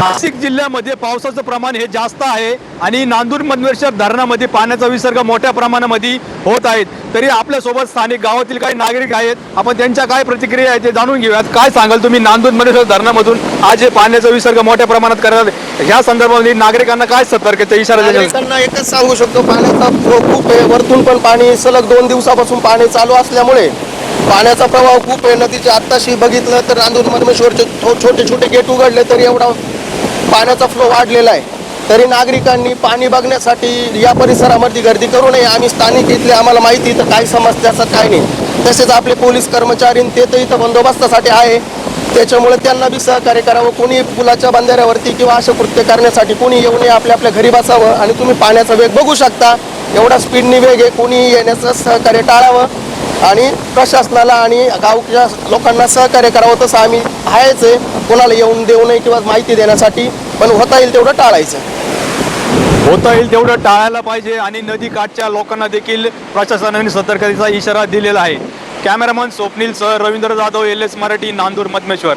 नाशिक जिल्ह्यामध्ये पावसाचं प्रमाण हे जास्त आहे आणि नांदूर मधमेश्वर धरणामध्ये पाण्याचा विसर्ग मोठ्या प्रमाणामध्ये होत आहेत। तरी आपल्यासोबत स्थानिक गावातील काही नागरिक आहेत, आपण त्यांच्या काय प्रतिक्रिया आहेत ते जाणून घेऊयात। काय सांगाल तुम्ही नांदूर मधमेश्वर धरणामधून आज हे पाण्याचा विसर्ग मोठ्या प्रमाणात करतात, ह्या संदर्भामध्ये नागरिकांना काय सतर्कतेचा इशारा द्याल? नागरिकांना एकच सांगू शकतो, पाण्याचा फ्लो खूप आहे। वरतून पण पाणी सलग 2 दिवसापासून पाणी चालू असल्यामुळे पाण्याचा प्रवाह खूप आहे। नदीचे आत्ताशी बघितलं तर नांदूर मधमेश्वरचे छोटे छोटे गेट उघडले तरी एवढा पाण्याचा फ्लो वाढलेला आहे। तरी नागरिकांनी पाणी बघण्यासाठी या परिसरामध्ये गर्दी करू नये। आम्ही स्थानिक इथले, आम्हाला माहिती तर काही समस्या असतात काही नाही। तसेच आपले पोलीस कर्मचारी ते तर इथं बंदोबस्तासाठी आहे, त्याच्यामुळे त्यांना बी सहकार्य करावं। कोणी पुलाच्या बंधाऱ्यावरती किंवा असे कृत्य करण्यासाठी कोणी येऊ नये, आपल्या आपल्या घरी बसावं। आणि तुम्ही पाण्याचा वेग बघू शकता, एवढा स्पीडनी वेग आहे, कोणी येण्याचं सहकार्य टाळावं आणि प्रशासनाला आणि गावच्या लोकांना सहकार्य करावं। तसं आम्ही आहेच आहे, कोणाला येऊन देऊ नये किंवा माहिती देण्यासाठी, पण होता येईल तेवढं टाळायचं। होता येईल तेवढं टाळायला पाहिजे आणि नदी काठच्या लोकांना देखील प्रशासनाने सतर्कतेचा इशारा दिलेला आहे। कॅमेरामन स्वप्नील सह रवींद्र जाधव, LS मराठी, नांदूर मधमेश्वर।